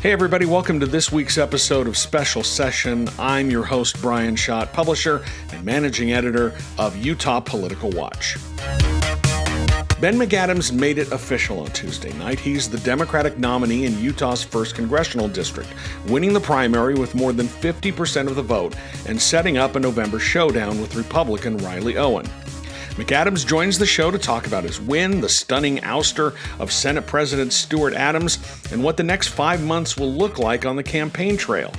Hey everybody, welcome to this week's episode of Special Session. I'm your host, Brian Schott, publisher and managing editor of Utah Political Watch. Ben McAdams made it official on Tuesday night. He's the Democratic nominee in Utah's 1st Congressional District, winning the primary with more than 50% of the vote and setting up a November showdown with Republican Riley Owen. McAdams joins the show to talk about his win, the stunning ouster of Senate President Stuart Adams, and what the next 5 months will look like on the campaign trail.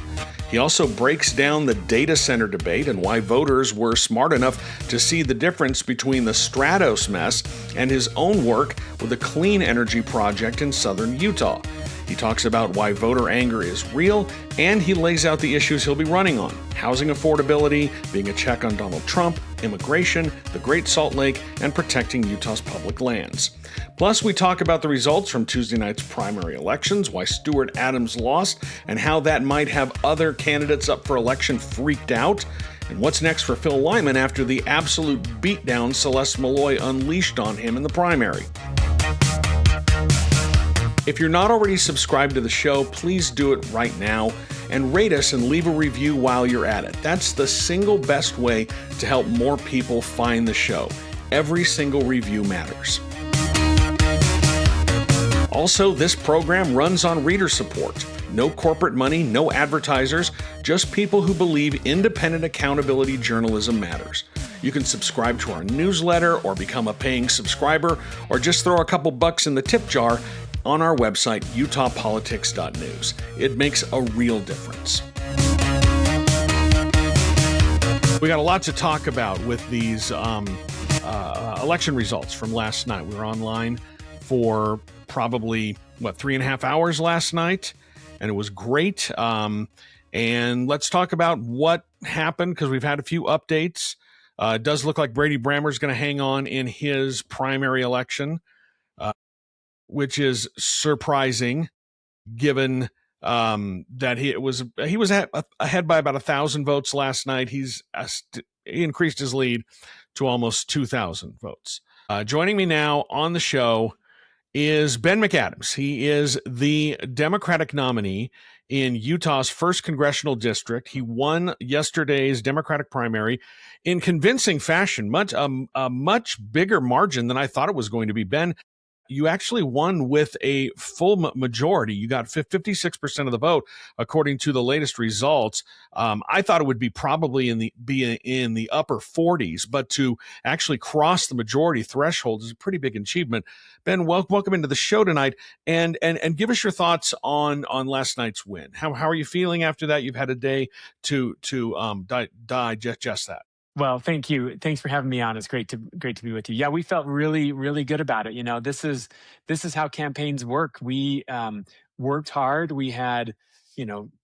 He also breaks down the data center debate and why voters were smart enough to see the difference between the Stratos mess and his own work with a clean energy project in southern Utah. He talks about why voter anger is real, and he lays out the issues he'll be running on: housing affordability, being a check on Donald Trump, immigration, the Great Salt Lake, and protecting Utah's public lands. Plus, we talk about the results from Tuesday night's primary elections, why Stuart Adams lost, and how that might have other candidates up for election freaked out, and what's next for Phil Lyman after the absolute beatdown Celeste Malloy unleashed on him in the primary. If you're not already subscribed to the show, please do it right now and rate us and leave a review while you're at it. That's the single best way to help more people find the show. Every single review matters. Also, this program runs on reader support. No corporate money, no advertisers, just people who believe independent accountability journalism matters. You can subscribe to our newsletter or become a paying subscriber or just throw a couple bucks in the tip jar on our website, utahpolitics.news. It makes a real difference. We got a lot to talk about with these election results from last night. We were online for probably, 3.5 hours last night, and it was great. And let's talk about what happened, because we've had a few updates. It does look like Brady Brammer's going to hang on in his primary election, which is surprising, given that he was ahead by about 1,000 votes last night. He increased his lead to almost 2,000 votes. Joining me now on the show is Ben McAdams. He is the Democratic nominee in Utah's 1st Congressional District. He won yesterday's Democratic primary in convincing fashion, a much bigger margin than I thought it was going to be. Ben, you actually won with a full majority. You got 56% of the vote, according to the latest results. I thought it would be probably in the upper 40s, but to actually cross the majority threshold is a pretty big achievement. Ben, welcome into the show tonight, and give us your thoughts on last night's win. How are you feeling after that? You've had a day to digest that. Well, thank you. Thanks for having me on. It's great to be with you. Yeah, we felt really, really good about it. You know, this is how campaigns work. We worked hard. We had,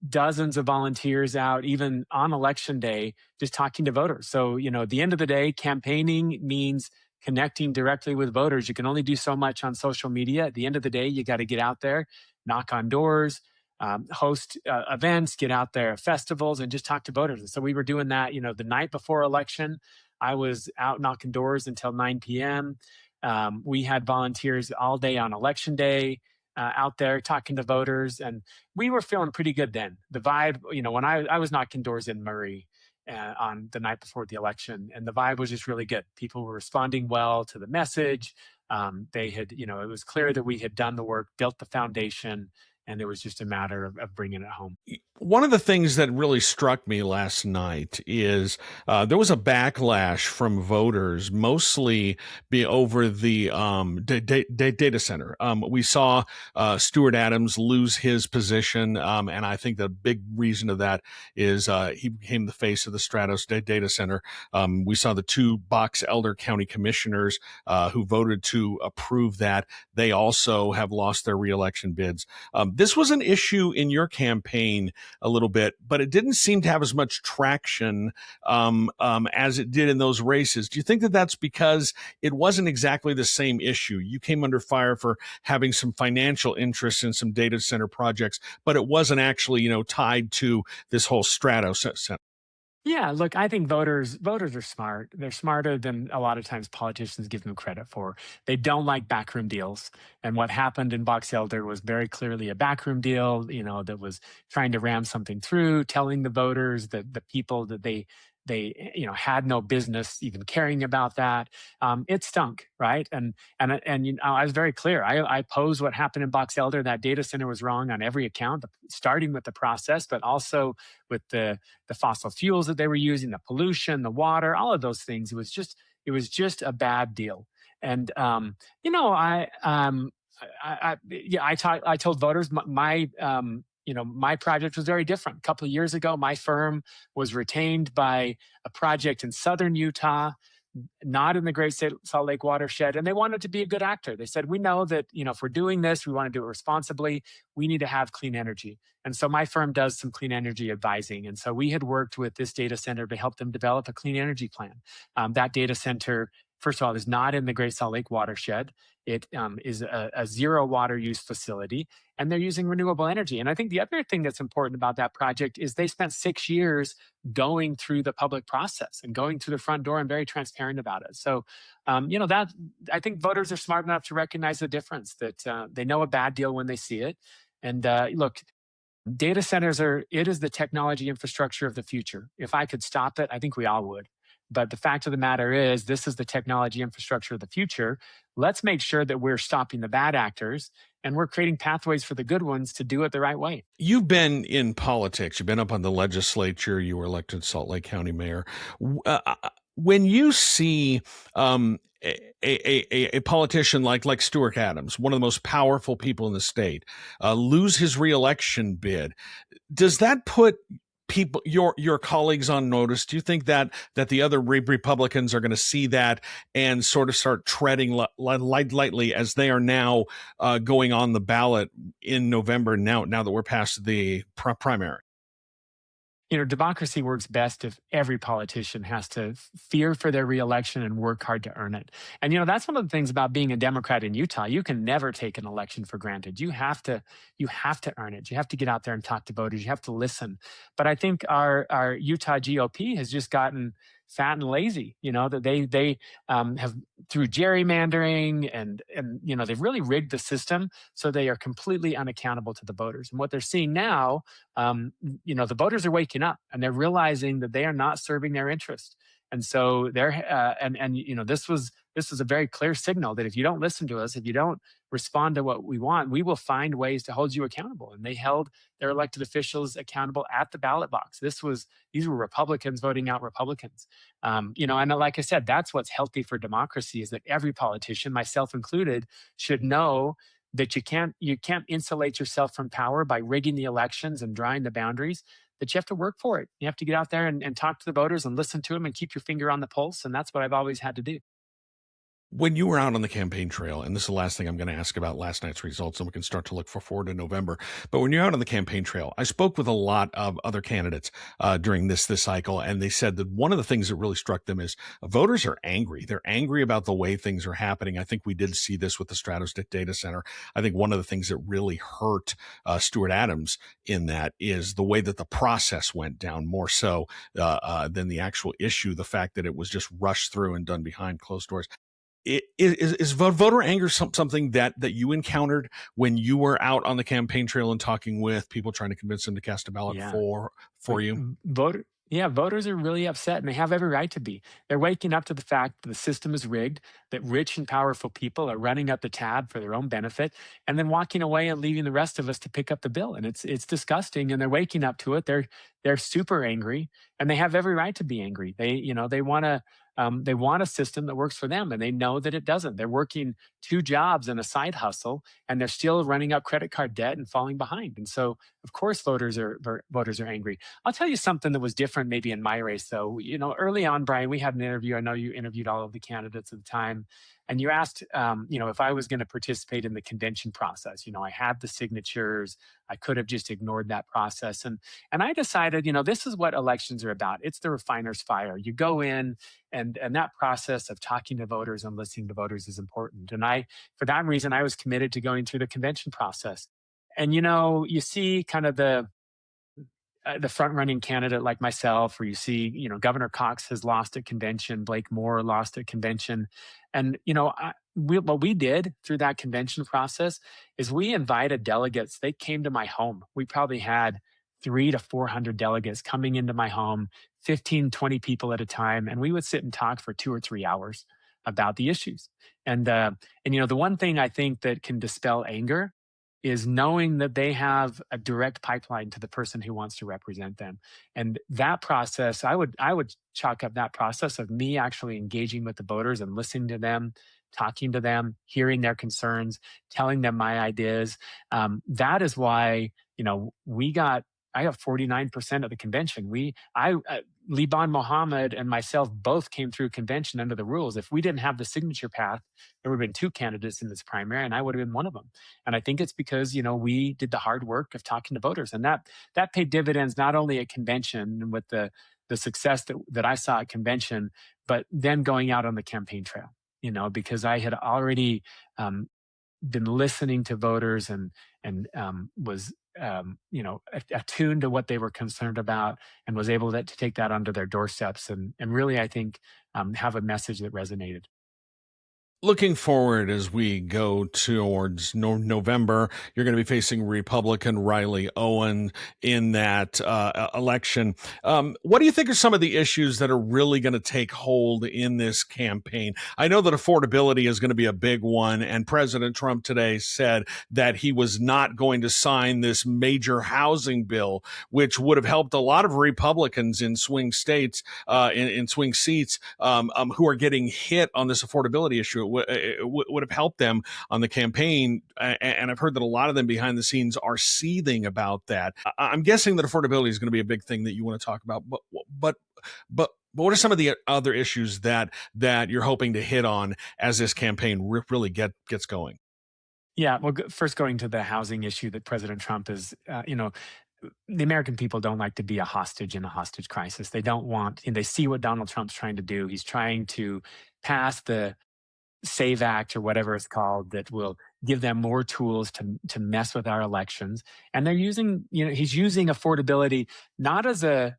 dozens of volunteers out, even on election day, just talking to voters. So, at the end of the day, campaigning means connecting directly with voters. You can only do so much on social media. At the end of the day, you got to get out there, knock on doors, host events, get out there at festivals, and just talk to voters. And so we were doing that, the night before election. I was out knocking doors until 9 p.m. We had volunteers all day on election day out there talking to voters, and we were feeling pretty good then. The vibe, when I was knocking doors in Murray on the night before the election, and the vibe was just really good. People were responding well to the message. They had, it was clear that we had done the work, built the foundation, and it was just a matter of bringing it home. One of the things that really struck me last night is there was a backlash from voters, mostly over the data center. We saw Stuart Adams lose his position, and I think the big reason of that is he became the face of the Stratos data center. We saw the 2 Box Elder County commissioners who voted to approve that. They also have lost their reelection bids. This was an issue in your campaign a little bit, but it didn't seem to have as much traction as it did in those races. Do you think that that's because it wasn't exactly the same issue? You came under fire for having some financial interests in some data center projects, but it wasn't actually, tied to this whole Stratos center. Yeah, look, I think voters are smart. They're smarter than a lot of times politicians give them credit for. They don't like backroom deals. And what happened in Box Elder was very clearly a backroom deal, that was trying to ram something through, telling the voters that the people that they had no business even caring about that. It stunk, right? And I was very clear. I posed what happened in Box Elder. That data center was wrong on every account, starting with the process, but also with the fossil fuels that they were using, the pollution, the water, all of those things. It was just a bad deal. And I told voters my project was very different. A couple of years ago, my firm was retained by a project in southern Utah, not in the Great Salt Lake watershed, and they wanted to be a good actor. They said, "We know that if we're doing this, we want to do it responsibly. We need to have clean energy." And so my firm does some clean energy advising, and so we had worked with this data center to help them develop a clean energy plan. That data center, first of all, is not in the Great Salt Lake watershed. It is a zero water use facility, and they're using renewable energy. And I think the other thing that's important about that project is they spent 6 years going through the public process and going through the front door and very transparent about it. So, that I think voters are smart enough to recognize the difference, that they know a bad deal when they see it. And look, data centers it is the technology infrastructure of the future. If I could stop it, I think we all would. But the fact of the matter is, this is the technology infrastructure of the future. Let's make sure that we're stopping the bad actors and we're creating pathways for the good ones to do it the right way. You've been in politics. You've been up on the legislature. You were elected Salt Lake County mayor. When you see a politician like Stuart Adams, one of the most powerful people in the state, lose his reelection bid, does that put people, your colleagues, on notice? Do you think that the other Republicans are going to see that and sort of start treading lightly as they are now going on the ballot in November, now that we're past the primary? Democracy works best if every politician has to fear for their reelection and work hard to earn it. And that's one of the things about being a Democrat in Utah. You can never take an election for granted. You have to earn it. You have to get out there and talk to voters. You have to listen. But I think our Utah GOP has just gotten fat and lazy. That they have, through gerrymandering and they've really rigged the system so they are completely unaccountable to the voters. And what they're seeing now, the voters are waking up and they're realizing that they are not serving their interest. And so this was a very clear signal that if you don't listen to us, if you don't respond to what we want, we will find ways to hold you accountable. And they held their elected officials accountable at the ballot box. These were Republicans voting out Republicans. And like I said, that's what's healthy for democracy, is that every politician, myself included, should know that you can't insulate yourself from power by rigging the elections and drawing the boundaries, that you have to work for it. You have to get out there and talk to the voters and listen to them and keep your finger on the pulse. And that's what I've always had to do. When you were out on the campaign trail, and this is the last thing I'm going to ask about last night's results, and we can start to look forward to November. But when you're out on the campaign trail, I spoke with a lot of other candidates during this cycle, and they said that one of the things that really struck them is voters are angry. They're angry about the way things are happening. I think we did see this with the Stratos data center. I think one of the things that really hurt Stuart Adams in that is the way that the process went down, more so than the actual issue, the fact that it was just rushed through and done behind closed doors. Is voter anger something that you encountered when you were out on the campaign trail and talking with people trying to convince them to cast a ballot for you? Voters are really upset, and they have every right to be. They're waking up to the fact that the system is rigged, that rich and powerful people are running up the tab for their own benefit, and then walking away and leaving the rest of us to pick up the bill. And it's disgusting, and they're waking up to it. They're super angry, and they have every right to be angry. They want to. They want a system that works for them, and they know that it doesn't. They're working 2 jobs and a side hustle, and they're still running up credit card debt and falling behind. And so, of course, voters are angry. I'll tell you something that was different maybe in my race, though. Early on, Brian, we had an interview. I know you interviewed all of the candidates at the time, and you asked, if I was going to participate in the convention process. I had the signatures. I could have just ignored that process. And I decided, this is what elections are about. It's the refiner's fire. You go in, and that process of talking to voters and listening to voters is important. And for that reason, I was committed to going through the convention process. And, you see kind of the front-running candidate like myself, or you see, Governor Cox has lost at convention, Blake Moore lost at convention, and what we did through that convention process is we invited delegates. They came to my home. We probably had 300 to 400 delegates coming into my home, 15, 20 people at a time, and we would sit and talk for 2 or 3 hours about the issues. And the one thing I think that can dispel anger is knowing that they have a direct pipeline to the person who wants to represent them. And that process, I would chalk up that process of me actually engaging with the voters and listening to them, talking to them, hearing their concerns, telling them my ideas. That is why, I got 49% of the convention. Liban Mohammed and myself both came through convention under the rules. If we didn't have the signature path, there would have been 2 candidates in this primary, and I would have been one of them. And I think it's because, we did the hard work of talking to voters, and that paid dividends not only at convention and with the success that I saw at convention, but then going out on the campaign trail, because I had already been listening to voters and was attuned to what they were concerned about, and was able to take that onto their doorsteps and really, I think, have a message that resonated. Looking forward as we go towards November, you're going to be facing Republican Riley Owen in that election. What do you think are some of the issues that are really going to take hold in this campaign? I know that affordability is going to be a big one, and President Trump today said that he was not going to sign this major housing bill, which would have helped a lot of Republicans in swing states, in swing seats, who are getting hit on this affordability issue. It would have helped them on the campaign. And I've heard that a lot of them behind the scenes are seething about that. I'm guessing that affordability is going to be a big thing that you want to talk about. But what are some of the other issues that you're hoping to hit on as this campaign really gets going? Yeah, well, first going to the housing issue that President Trump is, the American people don't like to be a hostage in a hostage crisis. They don't want, and they see what Donald Trump's trying to do. He's trying to pass the SAVE Act or whatever it's called that will give them more tools to mess with our elections. And they're using, he's using affordability not as a,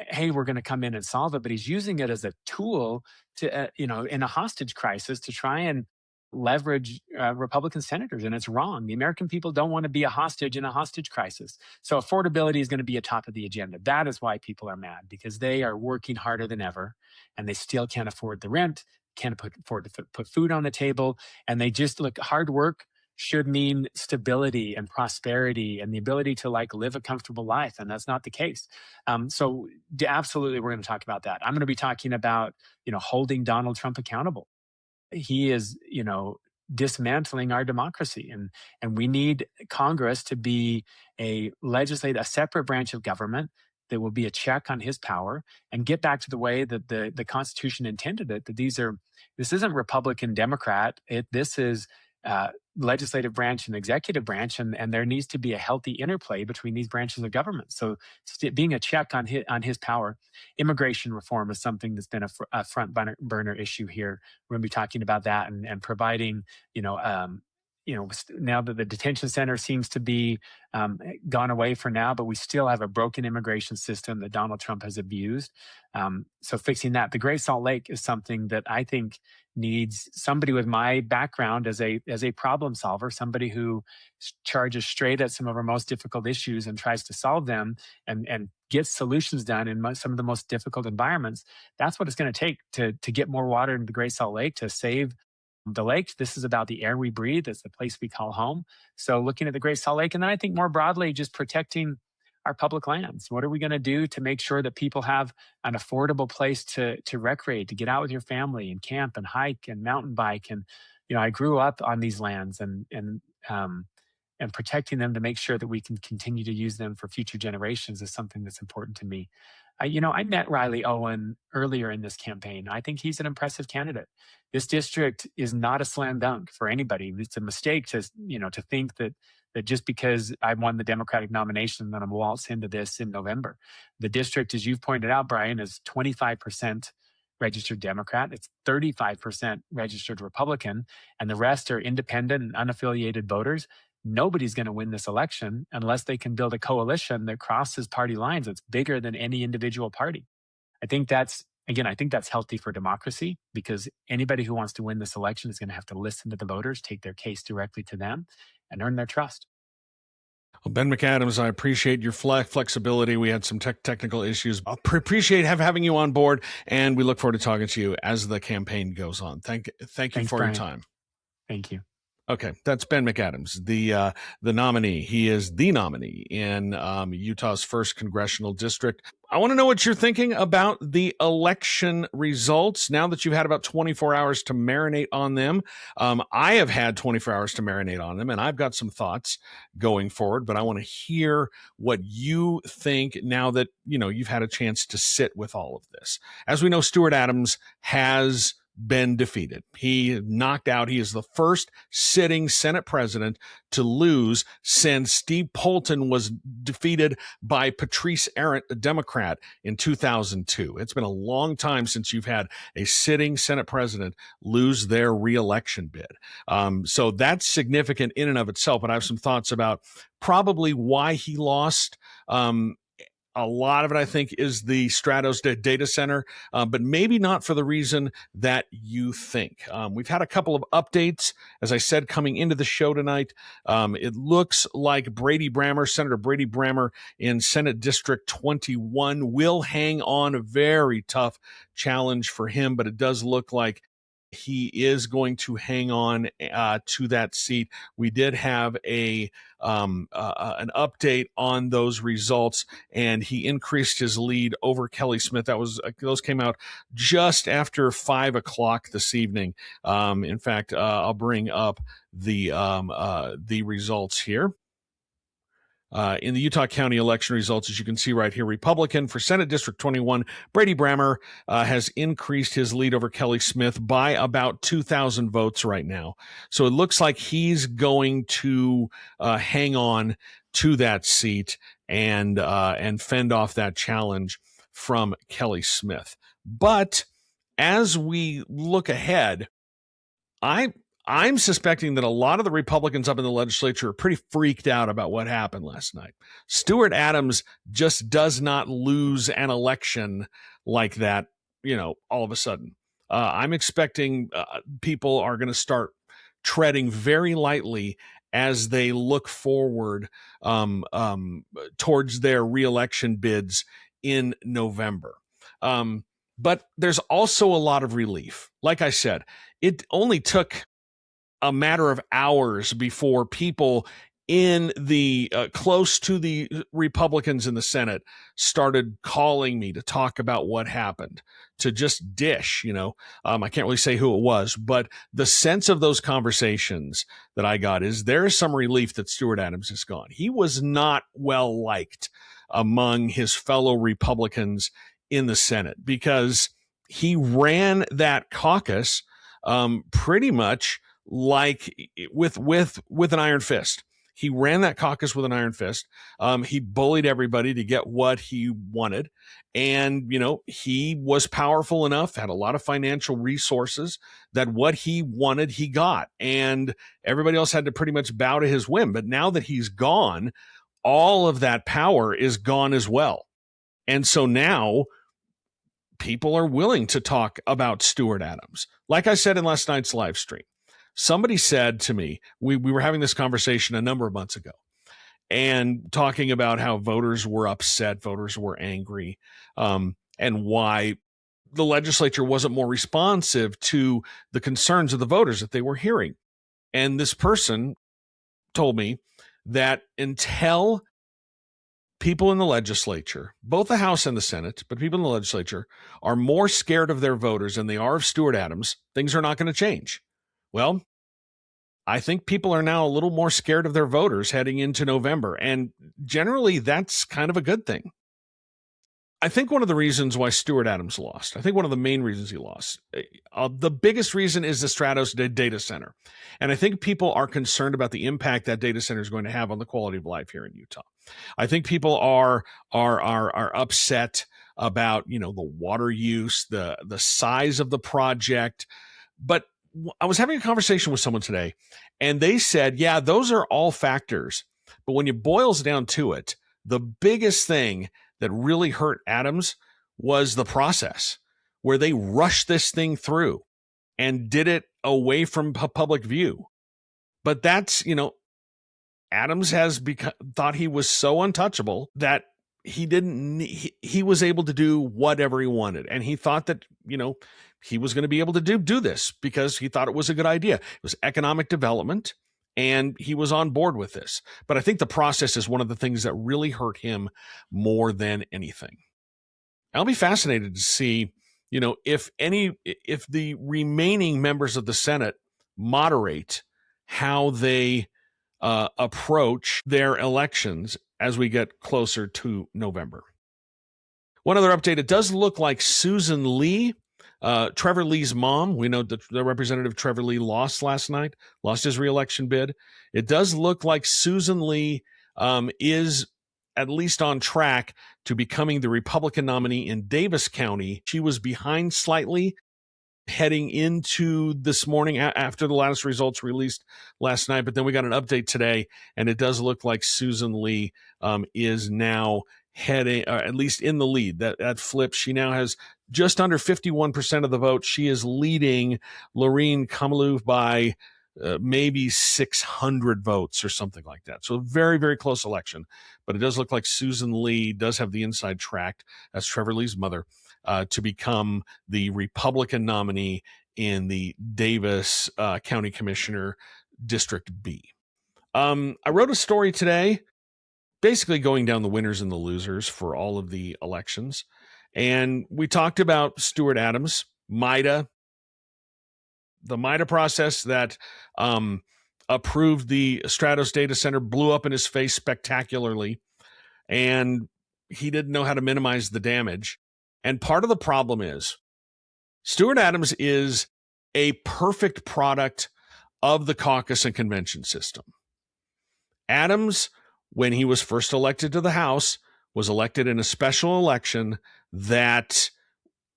hey, we're going to come in and solve it, but he's using it as a tool to, in a hostage crisis to try and leverage Republican senators. And it's wrong. The American people don't want to be a hostage in a hostage crisis. So affordability is going to be a top of the agenda. That is why people are mad, because they are working harder than ever and they still can't afford the rent, can't afford to put food on the table. And they just look, hard work should mean stability and prosperity and the ability to live a comfortable life. And that's not the case. So absolutely, we're going to talk about that. I'm going to be talking about, holding Donald Trump accountable. He is, dismantling our democracy, and we need Congress to be a separate branch of government that will be a check on his power and get back to the way that the Constitution intended it. That this isn't Republican Democrat. This is legislative branch and executive branch, and there needs to be a healthy interplay between these branches of government. So being a check on his power. Immigration reform is something that's been a front burner issue here. We're going to be talking about that and providing, now that the detention center seems to be gone away for now, but we still have a broken immigration system that Donald Trump has abused. So fixing that. The Great Salt Lake is something that I think needs somebody with my background as a problem solver, somebody who charges straight at some of our most difficult issues and tries to solve them and gets solutions done in some of the most difficult environments. That's what it's going to take to get more water into the Great Salt Lake, to save the lake. This is about the air we breathe. It's the place we call home. So looking at the Great Salt Lake, and then I think more broadly, just protecting our public lands. What are we going to do to make sure that people have an affordable place to recreate, to get out with your family and camp and hike and mountain bike? And, I grew up on these lands and protecting them to make sure that we can continue to use them for future generations is something that's important to me. I met Riley Owen earlier in this campaign. I think he's an impressive candidate. This district is not a slam dunk for anybody. It's a mistake to think that just because I won the Democratic nomination, that I'm waltz into this in November. The district, as you've pointed out, Brian, is 25% registered Democrat. It's 35% registered Republican, and the rest are independent and unaffiliated voters. nobody's going to win this election unless they can build a coalition that crosses party lines that's bigger than any individual party. I think that's healthy for democracy, because anybody who wants to win this election is going to have to listen to the voters, take their case directly to them, and earn their trust. Well, Ben McAdams, I appreciate your flexibility. We had some technical issues. I appreciate having you on board, and we look forward to talking to you as the campaign goes on. Thank you Thanks, for Brian. your time. Thank you. Okay, that's Ben McAdams, the nominee. He is the nominee in Utah's 1st Congressional District. I want to know what you're thinking about the election results now that you've had about 24 hours to marinate on them. I have had 24 hours to marinate on them, and I've got some thoughts going forward, but I want to hear what you think now that, you've had a chance to sit with all of this. As we know, Stuart Adams has been defeated. He is the first sitting Senate president to lose since Steve Polton was defeated by Patrice Arent, a Democrat, in 2002. It's been a long time since you've had a sitting Senate president lose their reelection bid. So that's significant in and of itself, but I have some thoughts about probably why he lost. A lot of it, I think, is the Stratos data center, but maybe not for the reason that you think. We've had a couple of updates, as I said, coming into the show tonight. It looks like Senator Brady Brammer in Senate District 21 will hang on. A very tough challenge for him, but it does look like he is going to hang on to that seat. We did have an update on those results, and he increased his lead over Kelly Smith. Those came out just after 5 o'clock this evening. In fact, I'll bring up the results here. In the Utah County election results, as you can see right here, Republican for Senate District 21, Brady Brammer has increased his lead over Kelly Smith by about 2,000 votes right now. So it looks like he's going to hang on to that seat and fend off that challenge from Kelly Smith. But as we look ahead, I'm suspecting that a lot of the Republicans up in the legislature are pretty freaked out about what happened last night. Stuart Adams just does not lose an election like that, all of a sudden. I'm expecting people are going to start treading very lightly as they look forward towards their reelection bids in November. But there's also a lot of relief. Like I said, it only took a matter of hours before people in the close to the Republicans in the Senate started calling me to talk about what happened, to just dish, I can't really say who it was, but the sense of those conversations that I got is there is some relief that Stuart Adams is gone. He was not well liked among his fellow Republicans in the Senate because he ran that caucus pretty much like with an iron fist. He ran that caucus with an iron fist. He bullied everybody to get what he wanted. And, he was powerful enough, had a lot of financial resources that what he wanted, he got. And everybody else had to pretty much bow to his whim. But now that he's gone, all of that power is gone as well. And so now people are willing to talk about Stuart Adams. Like I said in last night's live stream, somebody said to me, we were having this conversation a number of months ago and talking about how voters were upset, voters were angry, and why the legislature wasn't more responsive to the concerns of the voters that they were hearing. And this person told me that until people in the legislature, both the House and the Senate, but people in the legislature are more scared of their voters than they are of Stuart Adams, things are not going to change. Well, I think people are now a little more scared of their voters heading into November, and generally that's kind of a good thing. I think one of the reasons why Stuart Adams lost, I think one of the main reasons he lost, the biggest reason is the Stratos data center. And I think people are concerned about the impact that data center is going to have on the quality of life here in Utah. I think people are upset about, the water use, the size of the project, but I was having a conversation with someone today, and they said, yeah, those are all factors. But when you boils down to it, the biggest thing that really hurt Adams was the process where they rushed this thing through and did it away from public view. But that's, Adams has thought he was so untouchable that he was able to do whatever he wanted. And he thought that, he was going to be able to do this because he thought it was a good idea. It was economic development, and he was on board with this. But I think the process is one of the things that really hurt him more than anything. I'll be fascinated to see, if the remaining members of the Senate moderate how they approach their elections as we get closer to November. One other update, it does look like Susan Lee, Trevor Lee's mom, we know that the Representative Trevor Lee lost last night, lost his reelection bid. It does look like Susan Lee is at least on track to becoming the Republican nominee in Davis County. She was behind slightly heading into this morning after the last results released last night, but then we got an update today, and it does look like Susan Lee is now heading, at least in the lead. That flips. She now has just under 51% of the vote. She is leading Lorene Kamalou by maybe 600 votes or something like that. So a very, very close election, but it does look like Susan Lee does have the inside track as Trevor Lee's mother to become the Republican nominee in the Davis County Commissioner District B. I wrote a story today basically going down the winners and the losers for all of the elections. And we talked about Stuart Adams, MIDA, the MIDA process that approved the Stratos data center, blew up in his face spectacularly, and he didn't know how to minimize the damage. And part of the problem is Stuart Adams is a perfect product of the caucus and convention system. Adams, when he was first elected to the House, was elected in a special election that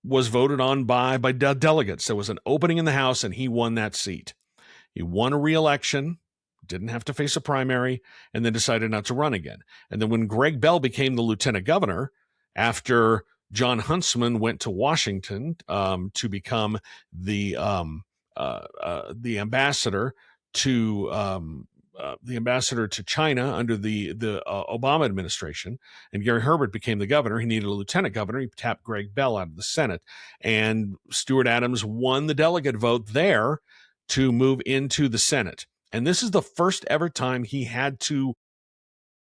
was voted on by delegates. There was an opening in the House, and he won that seat. He won a re-election, didn't have to face a primary, and then decided not to run again. And then when Greg Bell became the lieutenant governor, after John Huntsman went to Washington to become the ambassador to China under the Obama administration, and Gary Herbert became the governor. He needed a lieutenant governor. He tapped Greg Bell out of the Senate, and Stuart Adams won the delegate vote there to move into the Senate. And this is the first ever time he had to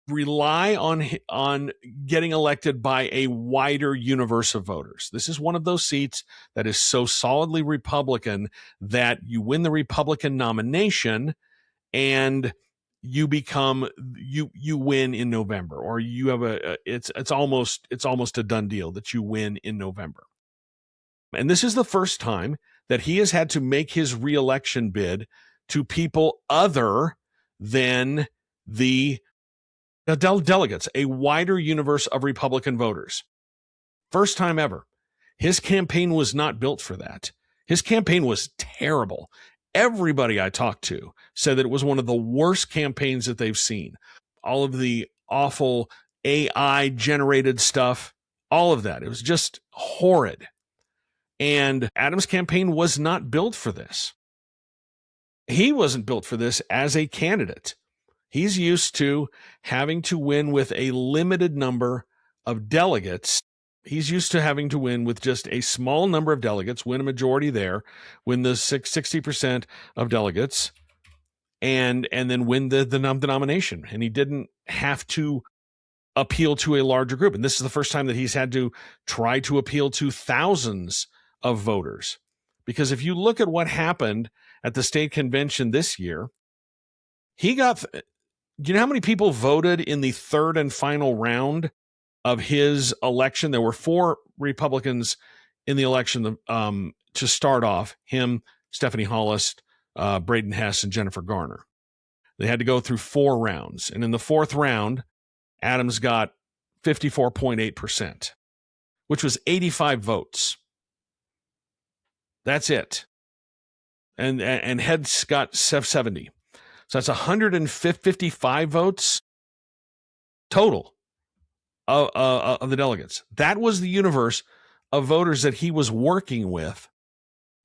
rely on getting elected by a wider universe of voters. This is one of those seats that is so solidly Republican that you win the Republican nomination and you win in November, or you have it's almost a done deal that you win in November. And this is the first time that he has had to make his reelection bid to people other than the delegates, a wider universe of Republican voters. First time ever. His campaign was not built for that. His campaign was terrible. Everybody I talked to said that it was one of the worst campaigns that they've seen. All of the awful AI-generated stuff, all of that. It was just horrid. And Adams' campaign was not built for this. He wasn't built for this as a candidate. He's used to having to win with a limited number of delegates. He's used to having to win with just a small number of delegates, win a majority there, win the 60% of delegates, and then win the nomination. And he didn't have to appeal to a larger group. And this is the first time that he's had to try to appeal to thousands of voters. Because if you look at what happened at the state convention this year, he got, you know how many people voted in the third and final round of his election? There were 4 Republicans in the election to start off, him, Stephanie Hollis, Braden Hess, and Jennifer Garner. They had to go through 4 rounds. And in the 4th round, Adams got 54.8%, which was 85 votes. That's it. and heads got 70. So that's 155 votes total of the delegates. That was the universe of voters that he was working with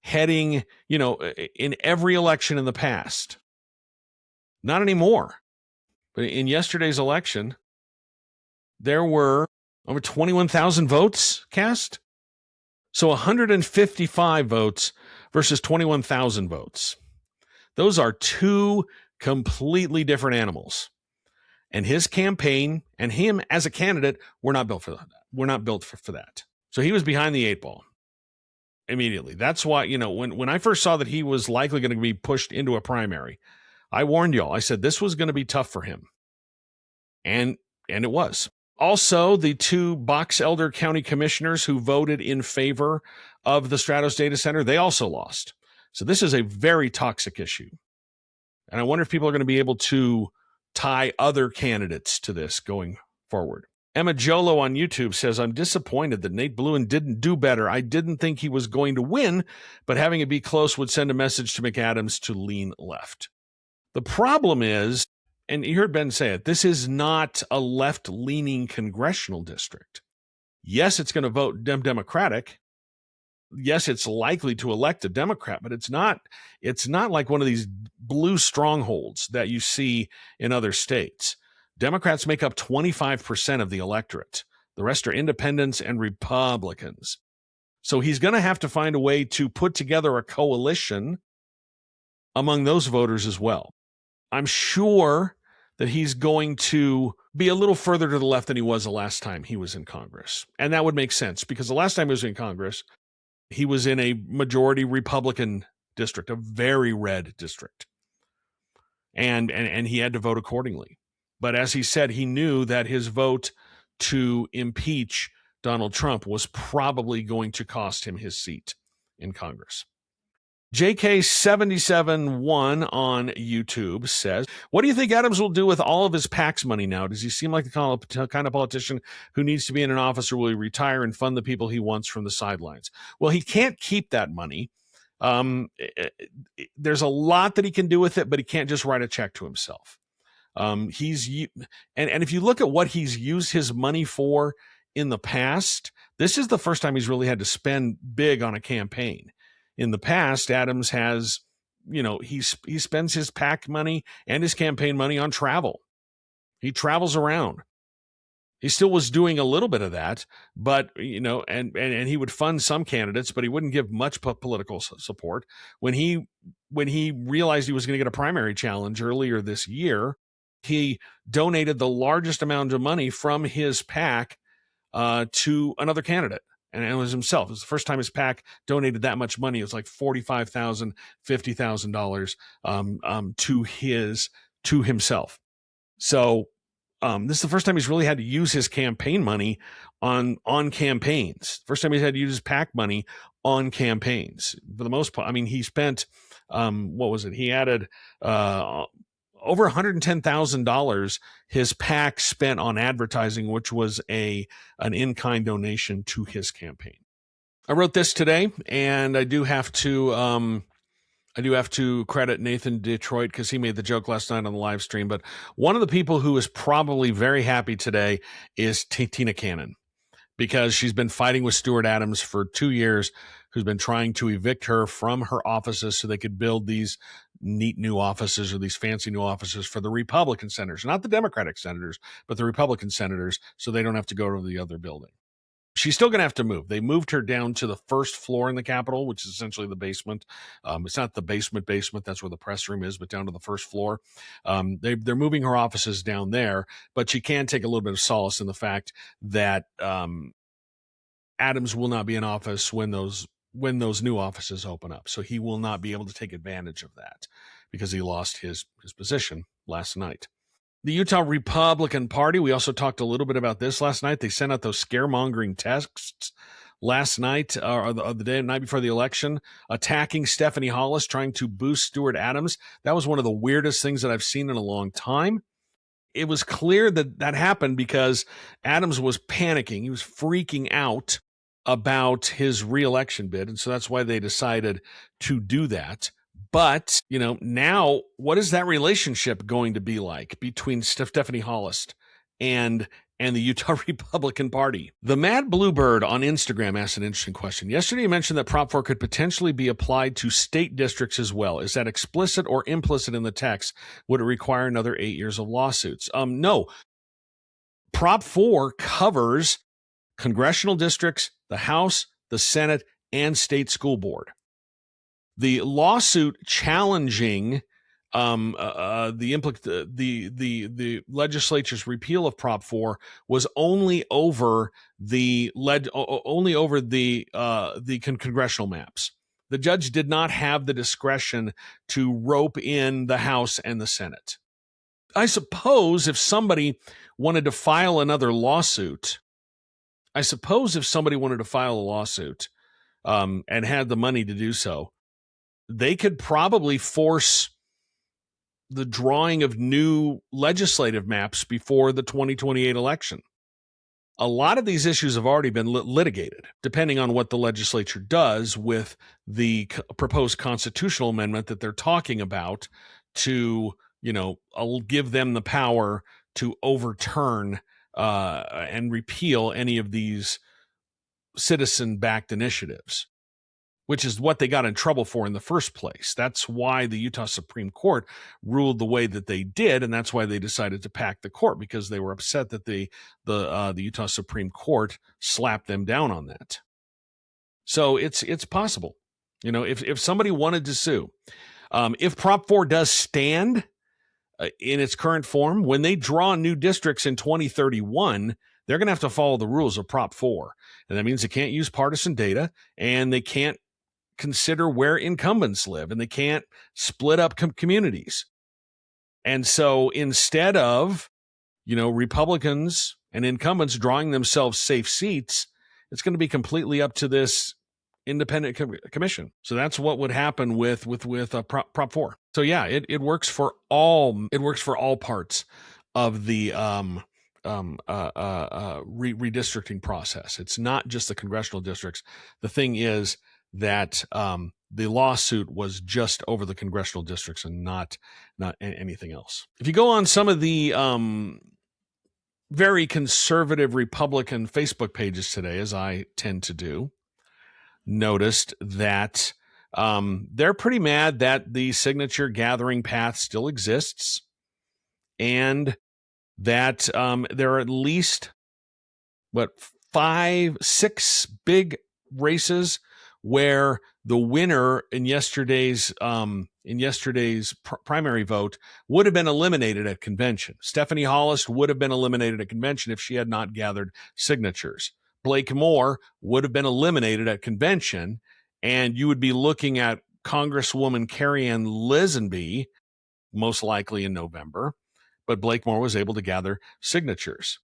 heading, in every election in the past. Not anymore. But in yesterday's election, there were over 21,000 votes cast. So 155 votes versus 21,000 votes. Those are two completely different animals. And his campaign and him as a candidate were not built for that. We're not built for that. So he was behind the eight ball immediately. That's why, when I first saw that he was likely going to be pushed into a primary, I warned y'all. I said this was going to be tough for him. And it was. Also, the two Box Elder County commissioners who voted in favor of the Stratos data center, they also lost. So this is a very toxic issue. And I wonder if people are going to be able to tie other candidates to this going forward. Emma Jolo on YouTube says, I'm disappointed that Nate Bluin didn't do better. I didn't think he was going to win, but having it be close would send a message to McAdams to lean left. The problem is, and you heard Ben say it, this is not a left-leaning congressional district. Yes, it's going to vote Democratic. Yes, it's likely to elect a Democrat, but it's not like one of these blue strongholds that you see in other states. Democrats make up 25% of the electorate. The rest are independents and Republicans. So he's going to have to find a way to put together a coalition among those voters as well. I'm sure that he's going to be a little further to the left than he was the last time he was in Congress. And that would make sense because the last time he was in Congress, he was in a majority Republican district, a very red district. And he had to vote accordingly. But as he said, he knew that his vote to impeach Donald Trump was probably going to cost him his seat in Congress. JK771 on YouTube says, what do you think Adams will do with all of his PAC's money now? Does he seem like the kind of politician who needs to be in an office, or will he retire and fund the people he wants from the sidelines? Well, he can't keep that money. There's a lot that he can do with it, but he can't just write a check to himself. And if you look at what he's used his money for in the past, this is the first time he's really had to spend big on a campaign. In the past, Adams has, he spends his PAC money and his campaign money on travel. He travels around. He still was doing a little bit of that, but, and he would fund some candidates, but he wouldn't give much political support. When he realized he was going to get a primary challenge earlier this year, he donated the largest amount of money from his PAC to another candidate. And it was himself. It was the first time his PAC donated that much money. It was like $45,000, $50,000 to himself. So this is the first time he's really had to use his campaign money on campaigns. First time he's had to use his PAC money on campaigns. For the most part, he spent what was it? He added over $110,000 his PAC spent on advertising, which was an in-kind donation to his campaign. I wrote this today, and I do have to credit Nathan Detroit because he made the joke last night on the live stream. But one of the people who is probably very happy today is Tina Cannon, because she's been fighting with Stuart Adams for 2 years, who's been trying to evict her from her offices so they could build these neat new offices or these fancy new offices for the Republican senators, not the Democratic senators, but the Republican senators, so they don't have to go to the other building. She's still going to have to move. They moved her down to the first floor in the Capitol, which is essentially the basement. It's not the basement. That's where the press room is, but down to the first floor. They're moving her offices down there, but she can take a little bit of solace in the fact that Adams will not be in office when those new offices open up. So he will not be able to take advantage of that because he lost his position last night. The Utah Republican Party, we also talked a little bit about this last night. They sent out those scaremongering texts last night, or the night before the election, attacking Stephanie Hollis, trying to boost Stuart Adams. That was one of the weirdest things that I've seen in a long time. It was clear that happened because Adams was panicking. He was freaking out about his reelection bid, and so that's why they decided to do that. But, now what is that relationship going to be like between Stephanie Hollis and the Utah Republican Party? The Mad Bluebird on Instagram asked an interesting question. Yesterday, you mentioned that Prop 4 could potentially be applied to state districts as well. Is that explicit or implicit in the text? Would it require another 8 years of lawsuits? No. Prop 4 covers congressional districts, the House, the Senate, and state school board. The lawsuit challenging the legislature's repeal of Prop 4 was only over the congressional maps. The judge did not have the discretion to rope in the House and the Senate. I suppose if somebody wanted to file another lawsuit, and had the money to do so, they could probably force the drawing of new legislative maps before the 2028 election. A lot of these issues have already been litigated, depending on what the legislature does with the proposed constitutional amendment that they're talking about to, give them the power to overturn and repeal any of these citizen-backed initiatives, which is what they got in trouble for in the first place. That's why the Utah Supreme Court ruled the way that they did, and that's why they decided to pack the court, because they were upset that the Utah Supreme Court slapped them down on that. So it's possible, if somebody wanted to sue, if Prop 4 does stand in its current form, when they draw new districts in 2031, they're going to have to follow the rules of Prop 4, and that means they can't use partisan data, and they can't consider where incumbents live, and they can't split up communities. And so instead of, Republicans and incumbents drawing themselves safe seats, it's going to be completely up to this independent commission. So that's what would happen with Prop 4. So yeah, it works for all. It works for all parts of the redistricting process. It's not just the congressional districts. The thing is that the lawsuit was just over the congressional districts and not anything else. If you go on some of the very conservative Republican Facebook pages today, as I tend to do, noticed that they're pretty mad that the signature gathering path still exists, and that there are at least 5-6 big races where the winner in yesterday's primary vote would have been eliminated at convention. Stephanie Hollis would have been eliminated at convention if she had not gathered signatures. Blake Moore would have been eliminated at convention, and you would be looking at Congresswoman Carrie Ann Lisenby, most likely in November, but Blake Moore was able to gather signatures.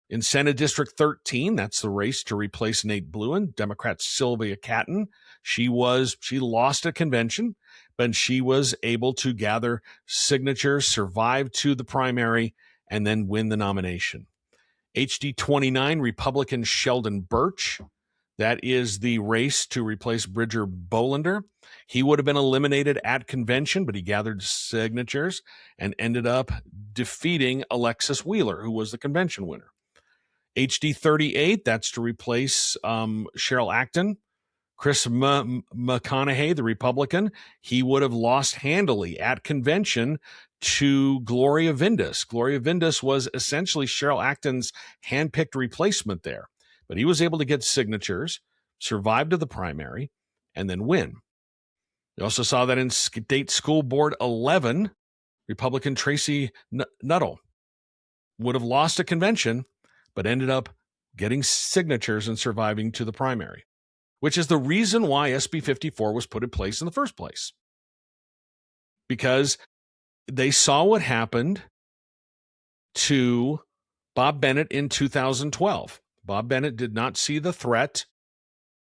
In Senate District 13, that's the race to replace Nate Bluen, Democrat Sylvia Catton. She lost a convention, but she was able to gather signatures, survive to the primary, and then win the nomination. HD 29, Republican Sheldon Birch. That is the race to replace Bridger Bolander. He would have been eliminated at convention, but he gathered signatures and ended up defeating Alexis Wheeler, who was the convention winner. HD 38, that's to replace Cheryl Acton. Chris McConaughey, the Republican, he would have lost handily at convention to Gloria Vindis. Gloria Vindis was essentially Cheryl Acton's handpicked replacement there, but he was able to get signatures, survive to the primary, and then win. We also saw that in State School Board 11, Republican Tracy Nuttall would have lost a convention, but ended up getting signatures and surviving to the primary, which is the reason why SB 54 was put in place in the first place. Because they saw what happened to Bob Bennett in 2012. Bob Bennett did not see the threat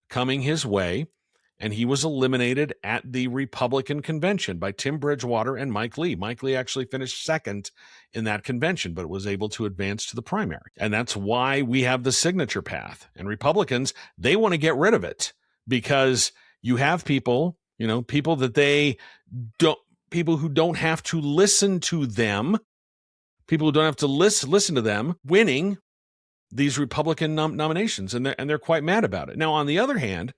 coming his way, and he was eliminated at the Republican convention by Tim Bridgewater and Mike Lee. Mike Lee actually finished second in that convention, but was able to advance to the primary. And that's why we have the signature path. And Republicans, they want to get rid of it because you have people that they people who don't have to listen to them, people who don't have to listen to them winning these Republican nominations, and they're quite mad about it. Now, on the other hand,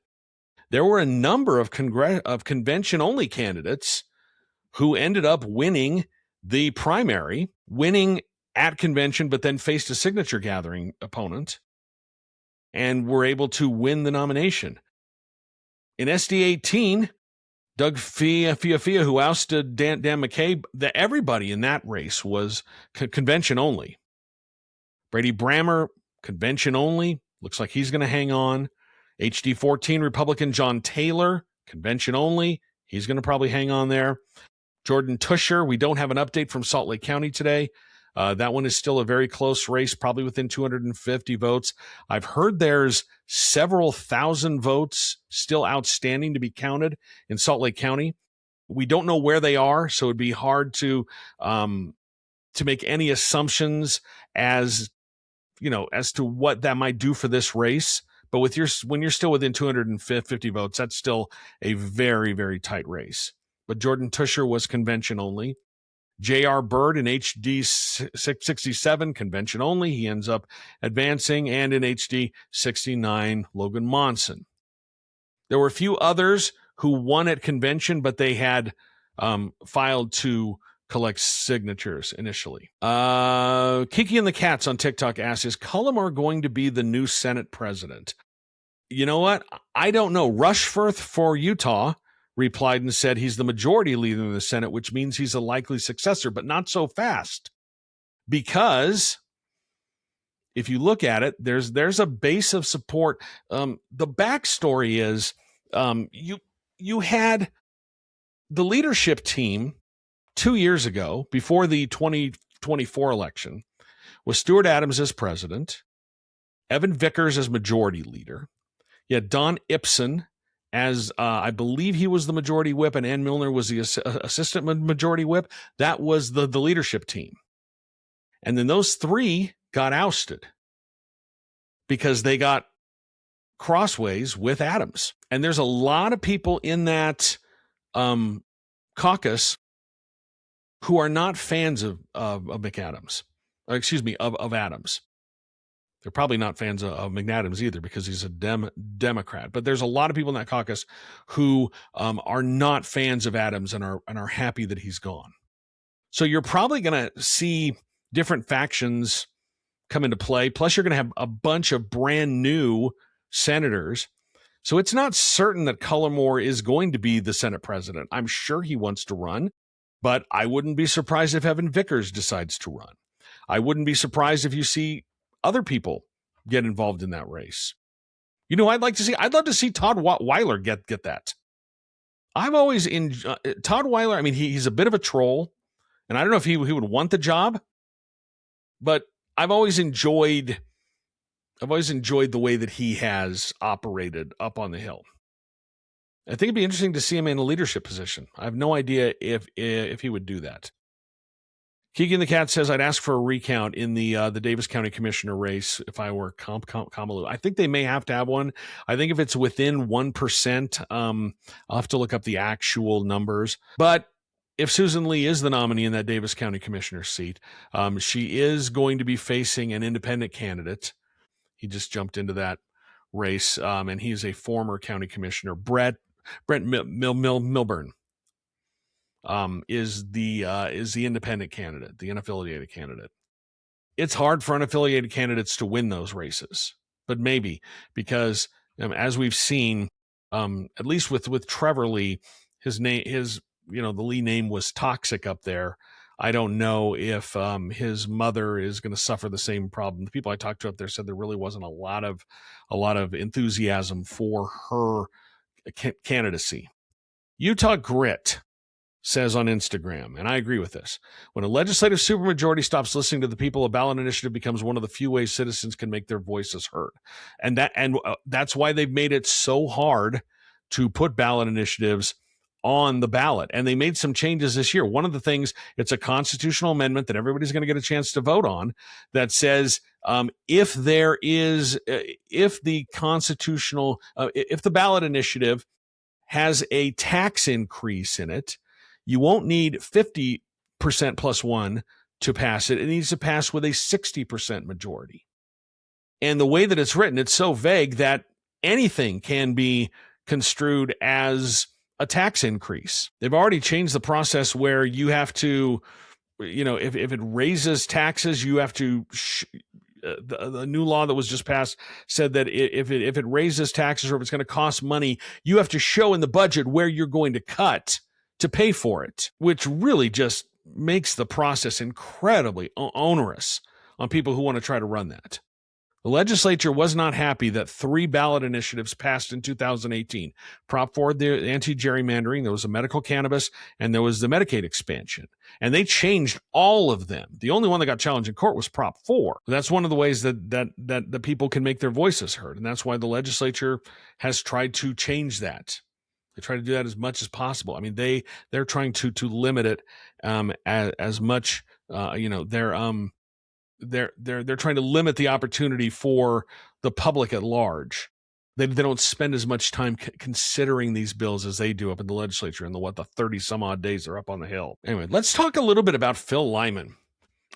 there were a number of convention-only candidates who ended up winning the primary, winning at convention, but then faced a signature gathering opponent and were able to win the nomination. In SD 18, Doug Fia, who ousted Dan McCabe, everybody in that race was convention only. Brady Brammer, convention only. Looks like he's going to hang on. HD 14 Republican John Taylor, convention only. He's going to probably hang on there. Jordan Tusher, we don't have an update from Salt Lake County today. That one is still a very close race, probably within 250 votes. I've heard there's several thousand votes still outstanding to be counted in Salt Lake County. We don't know where they are, so it'd be hard to make any assumptions as to what that might do for this race. But when you're still within 250 votes, that's still a very, very tight race. But Jordan Tusher was convention only. J.R. Bird in HD 67, convention only. He ends up advancing. And in HD 69, Logan Monson. There were a few others who won at convention, but they had filed to collect signatures initially. Kiki and the Cats on TikTok asks, is Cullimore going to be the new Senate president? You know what? I don't know. Rushforth for Utah replied and said he's the majority leader in the Senate, which means he's a likely successor, but not so fast. Because if you look at it, there's a base of support. The backstory is you had the leadership team 2 years ago, before the 2024 election, with Stuart Adams as president, Evan Vickers as majority leader. You had Don Ipson as, I believe he was the majority whip, and Ann Milner was the assistant majority whip. That was the leadership team. And then those three got ousted because they got crossways with Adams. And there's a lot of people in that caucus who are not fans of McAdams. Of Adams. They're probably not fans of McAdams either because he's a Democrat. But there's a lot of people in that caucus who are not fans of Adams and are happy that he's gone. So you're probably going to see different factions come into play. Plus, you're going to have a bunch of brand new senators. So it's not certain that Cullimore is going to be the Senate president. I'm sure he wants to run, but I wouldn't be surprised if Evan Vickers decides to run. I wouldn't be surprised if you see other people get involved in that race. You know, I'd love to see Todd Weiler get that. I've always Todd Weiler. I mean, he's a bit of a troll, and I don't know if he would want the job, but I've always enjoyed the way that he has operated up on the Hill. I think it'd be interesting to see him in a leadership position. I have no idea if he would do that. Keegan the Cat says, I'd ask for a recount in the Davis County Commissioner race if I were Kamalu. I think they may have to have one. I think if it's within 1%, I'll have to look up the actual numbers. But if Susan Lee is the nominee in that Davis County Commissioner seat, she is going to be facing an independent candidate. He just jumped into that race, and he's a former county commissioner. Brent Milburn is the independent candidate, the unaffiliated candidate. It's hard for unaffiliated candidates to win those races, but maybe because as we've seen, at least with Trevor Lee, the Lee name was toxic up there. I don't know if his mother is going to suffer the same problem. The people I talked to up there said there really wasn't a lot of enthusiasm for her candidacy. Utah Grit says on Instagram, and I agree with this, when a legislative supermajority stops listening to the people, a ballot initiative becomes one of the few ways citizens can make their voices heard. And that's why they've made it so hard to put ballot initiatives on the ballot. And they made some changes this year. One of the things, it's a constitutional amendment that everybody's going to get a chance to vote on that says if the ballot initiative has a tax increase in it, You won't need 50% plus one to pass it. It needs to pass with a 60% majority. And the way that it's written, it's so vague that anything can be construed as a tax increase. They've already changed the process where you have to, if it raises taxes, you have to, the new law that was just passed said that if it raises taxes or if it's going to cost money, you have to show in the budget where you're going to cut to pay for it, which really just makes the process incredibly onerous on people who want to try to run that. The legislature was not happy that 3 ballot initiatives passed in 2018. Prop 4, the anti-gerrymandering, there was a medical cannabis, and there was the Medicaid expansion. And they changed all of them. The only one that got challenged in court was Prop 4. That's one of the ways that the people can make their voices heard. And that's why the legislature has tried to change that. They try to do that as much as possible. I mean, they're trying to limit it as much, they're trying to limit the opportunity for the public at large. They don't spend as much time considering these bills as they do up in the legislature in the 30 some odd days they're up on the Hill. Anyway, let's talk a little bit about Phil Lyman.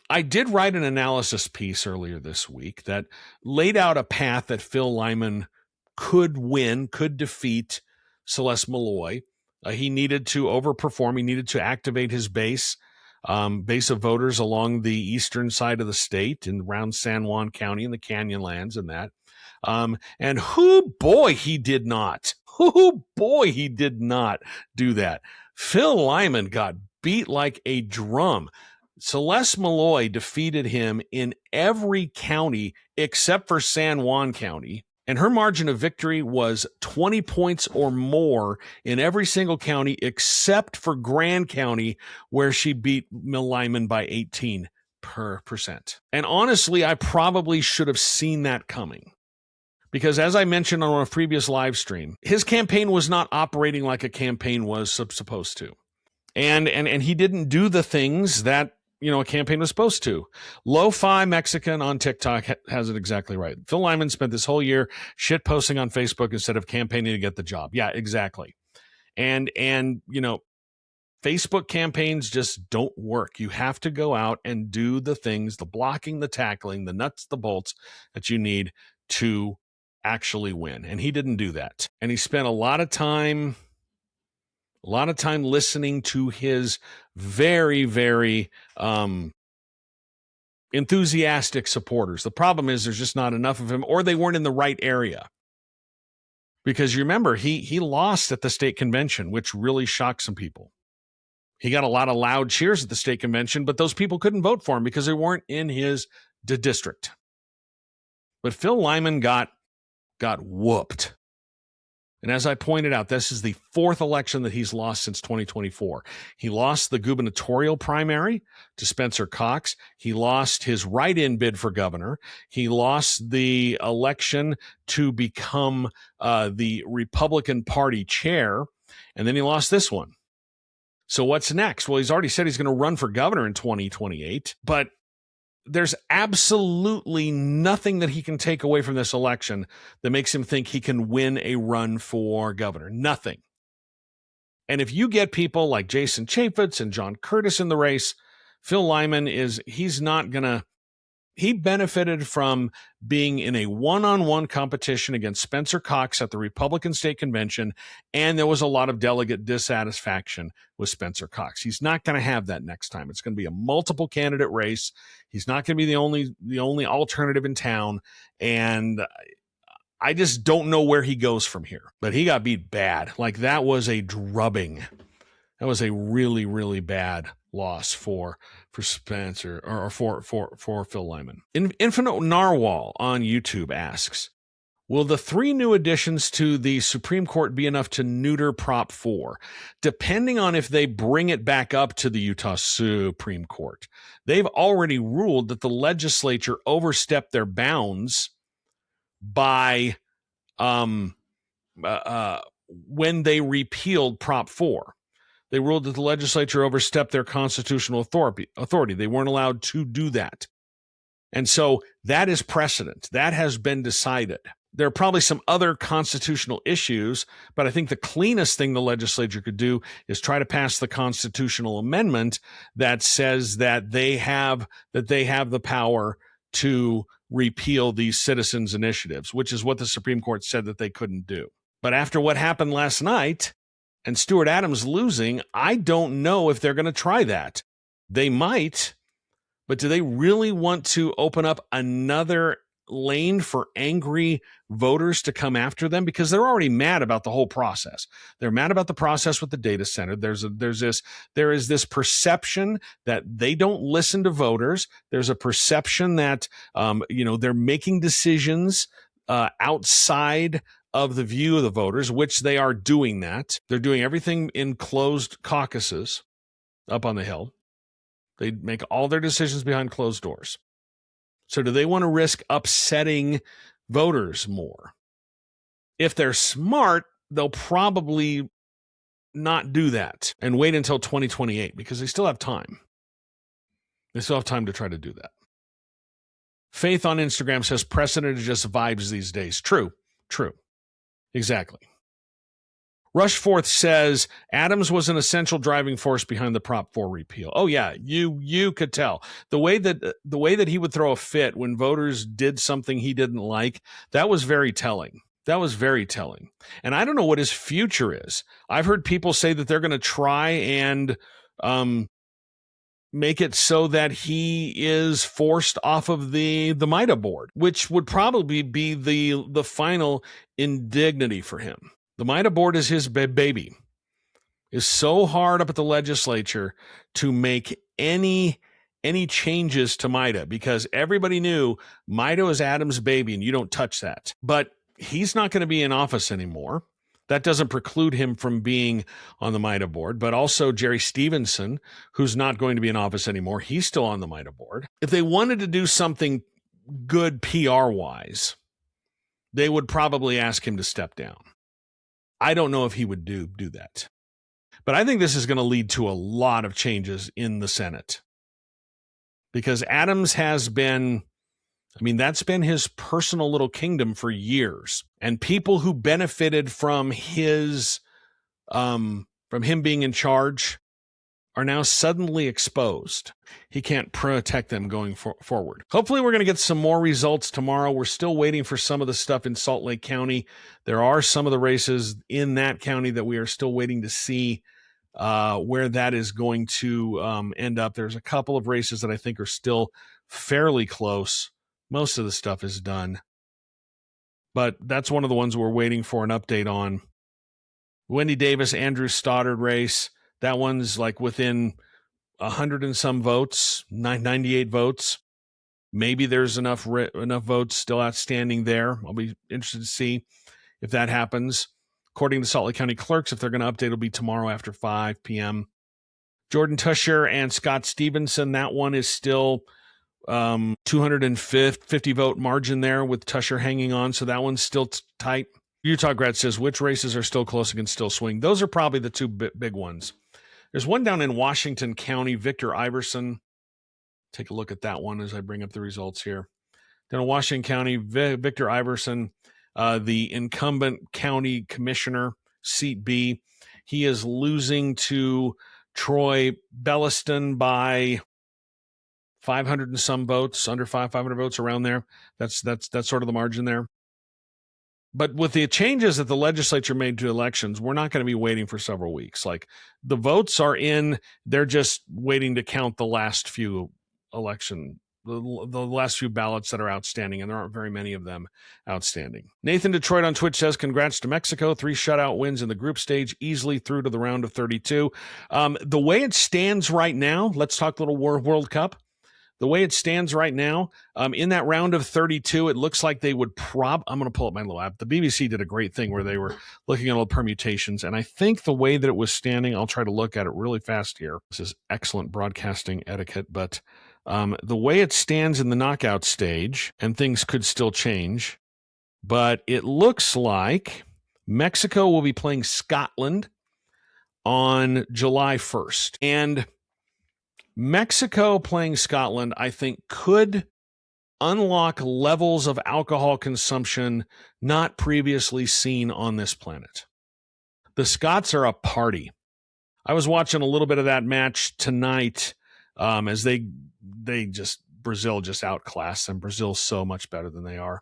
I did write an analysis piece earlier this week that laid out a path that Phil Lyman could defeat Celeste Malloy. He needed to overperform. He needed to activate his base of voters along the eastern side of the state and around San Juan County and the Canyonlands and that. And he did not. He did not do that. Phil Lyman got beat like a drum. Celeste Malloy defeated him in every county except for San Juan County. And her margin of victory was 20 points or more in every single county except for Grand County, where she beat Lyman by 18%. And honestly, I probably should have seen that coming. Because as I mentioned on a previous live stream, his campaign was not operating like a campaign was supposed to. And he didn't do the things that a campaign was supposed to. Lo-Fi Mexican on TikTok has it exactly right. Phil Lyman spent this whole year shit posting on Facebook instead of campaigning to get the job. Yeah, exactly. And Facebook campaigns just don't work. You have to go out and do the things, the blocking, the tackling, the nuts, the bolts that you need to actually win. And he didn't do that. And he spent a lot of time listening to his very, very enthusiastic supporters. The problem is there's just not enough of him, or they weren't in the right area. Because you remember, he lost at the state convention, which really shocked some people. He got a lot of loud cheers at the state convention, but those people couldn't vote for him because they weren't in his district. But Phil Lyman got whooped. And as I pointed out, this is the 4th election that he's lost since 2024. He lost the gubernatorial primary to Spencer Cox. He lost his write-in bid for governor. He lost the election to become the Republican Party chair. And then he lost this one. So what's next? Well, he's already said he's going to run for governor in 2028, but there's absolutely nothing that he can take away from this election that makes him think he can win a run for governor. Nothing. And if you get people like Jason Chaffetz and John Curtis in the race, Phil Lyman he benefited from being in a one-on-one competition against Spencer Cox at the Republican State Convention, and there was a lot of delegate dissatisfaction with Spencer Cox. He's not going to have that next time. It's going to be a multiple candidate race. He's not going to be the only alternative in town, and I just don't know where he goes from here. But he got beat bad. Like, that was a drubbing. That was a really, really bad loss for Spencer or for Phil Lyman. Infinite Narwhal on YouTube asks, will the 3 new additions to the Supreme Court be enough to neuter Prop 4? Depending on if they bring it back up to the Utah Supreme Court. They've already ruled that the legislature overstepped their bounds by when they repealed Prop 4. They ruled that the legislature overstepped their constitutional authority. They weren't allowed to do that. And so that is precedent. That has been decided. There are probably some other constitutional issues, but I think the cleanest thing the legislature could do is try to pass the constitutional amendment that says that they have the power to repeal these citizens' initiatives, which is what the Supreme Court said that they couldn't do. But after what happened last night and Stuart Adams losing, I don't know if they're going to try that. They might, but do they really want to open up another lane for angry voters to come after them? Because they're already mad about the whole process. They're mad about the process with the data center. There is this perception that they don't listen to voters. There's a perception that they're making decisions outside of the view of the voters, which they are doing that. They're doing everything in closed caucuses up on the Hill. They make all their decisions behind closed doors. So do they want to risk upsetting voters more? If they're smart, they'll probably not do that and wait until 2028 because they still have time. They still have time to try to do that. Faith on Instagram says precedent is just vibes these days. True. Exactly. Rushforth says Adams was an essential driving force behind the Prop 4 repeal. Oh yeah, you could tell the way that he would throw a fit when voters did something he didn't like. That was very telling. And I don't know what his future is. I've heard people say that they're going to try and make it so that he is forced off of the MITA board, which would probably be the final indignity for him. The MITA board is his baby. Is so hard up at the legislature to make any changes to MITA because everybody knew MITA is Adams' baby and you don't touch that. But he's not going to be in office anymore. That doesn't preclude him from being on the MITA board, but also Jerry Stevenson, who's not going to be in office anymore. He's still on the MITA board. If they wanted to do something good PR-wise, they would probably ask him to step down. I don't know if he would do that. But I think this is going to lead to a lot of changes in the Senate. Because Adams has been, that's been his personal little kingdom for years. And people who benefited from from him being in charge are now suddenly exposed. He can't protect them going forward. Hopefully we're going to get some more results tomorrow. We're still waiting for some of the stuff in Salt Lake County. There are some of the races in that county that we are still waiting to see where that is going to end up. There's a couple of races that I think are still fairly close. Most of the stuff is done. But that's one of the ones we're waiting for an update on. Wendy Davis, Andrew Stoddard race. That one's like within 100 and some votes, 98 votes. Maybe there's enough votes still outstanding there. I'll be interested to see if that happens. According to Salt Lake County clerks, if they're going to update, it'll be tomorrow after 5 p.m. Jordan Tusher and Scott Stevenson, that one is still 250 vote margin there with Tusher hanging on, so that one's still tight. Utah Grad says, which races are still close and can still swing? Those are probably the two big ones. There's one down in Washington County, Victor Iverson. Take a look at that one as I bring up the results here. Down in Washington County, Victor Iverson, the incumbent county commissioner, seat B, he is losing to Troy Belliston by 500 and some votes, under 500 votes, around there. That's sort of the margin there. But with the changes that the legislature made to elections, we're not going to be waiting for several weeks. Like, the votes are in, they're just waiting to count the last few the last few ballots that are outstanding, and there aren't very many of them outstanding. Nathan Detroit on Twitch says, congrats to Mexico. 3 shutout wins in the group stage, easily through to the round of 32. The way it stands right now, let's talk a little World Cup. The way it stands right now, in that round of 32, it looks like they would I'm going to pull up my little app. The BBC did a great thing where they were looking at all the permutations, and I think the way that it was standing, I'll try to look at it really fast here. This is excellent broadcasting etiquette, but the way it stands in the knockout stage, and things could still change, but it looks like Mexico will be playing Scotland on July 1st. And Mexico playing Scotland, I think, could unlock levels of alcohol consumption not previously seen on this planet. The Scots are a party. I was watching a little bit of that match tonight as Brazil just outclassed them. Brazil's so much better than they are.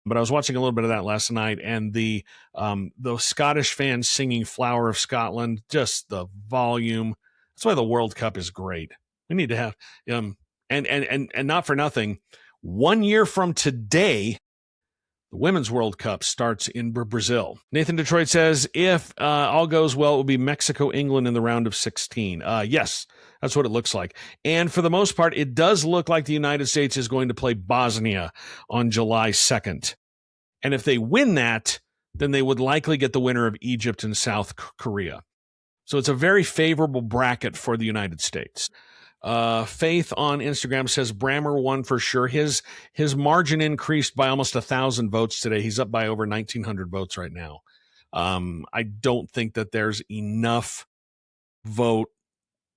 But I was watching a little bit of that last night, and the Scottish fans singing "Flower of Scotland," just the volume. That's why the World Cup is great. We need to have and not for nothing. 1 year from today, the Women's World Cup starts in Brazil. Nathan Detroit says, if all goes well, it will be Mexico, England in the round of 16. Yes, that's what it looks like. And for the most part, it does look like the United States is going to play Bosnia on July 2nd. And if they win that, then they would likely get the winner of Egypt and South Korea. So it's a very favorable bracket for the United States. Faith on Instagram says Brammer won for sure. His margin increased by almost 1,000 votes today. He's up by over 1,900 votes right now. I don't think that there's enough vote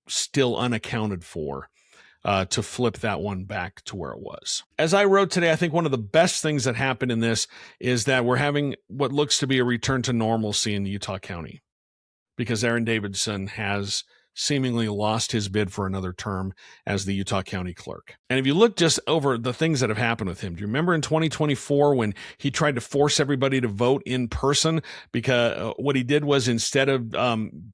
still unaccounted for to flip that one back to where it was. As I wrote today, I think one of the best things that happened in this is that we're having what looks to be a return to normalcy in Utah County, because Aaron Davidson has seemingly lost his bid for another term as the Utah County Clerk. And if you look just over the things that have happened with him, do you remember in 2024 when he tried to force everybody to vote in person? Because what he did was, instead of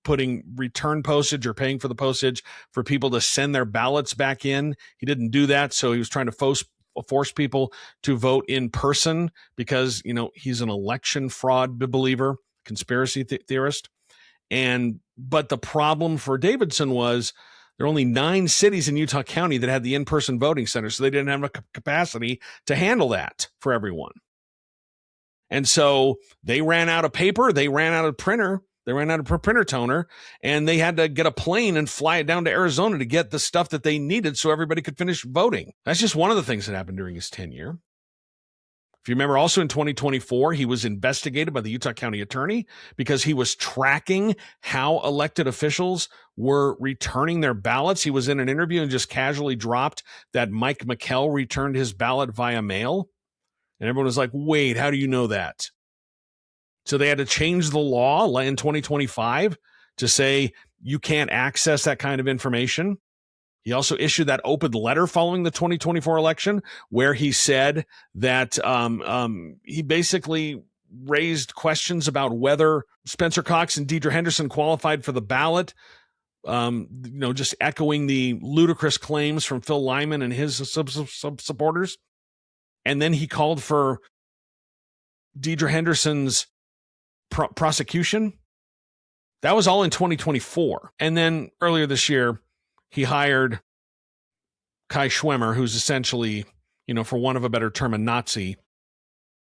putting return postage or paying for the postage for people to send their ballots back in, he didn't do that. So he was trying to force people to vote in person because, he's an election fraud believer, conspiracy theorist. But the problem for Davidson was there are only 9 cities in Utah County that had the in-person voting center, so they didn't have enough capacity to handle that for everyone. And so they ran out of paper, they ran out of printer, they ran out of printer toner, and they had to get a plane and fly it down to Arizona to get the stuff that they needed so everybody could finish voting. That's just one of the things that happened during his tenure. If you remember, also in 2024, he was investigated by the Utah County Attorney because he was tracking how elected officials were returning their ballots. He was in an interview and just casually dropped that Mike McKell returned his ballot via mail. And everyone was like, wait, how do you know that? So they had to change the law in 2025 to say you can't access that kind of information. He also issued that open letter following the 2024 election where he said that he basically raised questions about whether Spencer Cox and Deidre Henderson qualified for the ballot, just echoing the ludicrous claims from Phil Lyman and his supporters. And then he called for Deidre Henderson's prosecution. That was all in 2024. And then earlier this year, he hired Kai Schwemmer, who's essentially, for want of a better term, a Nazi,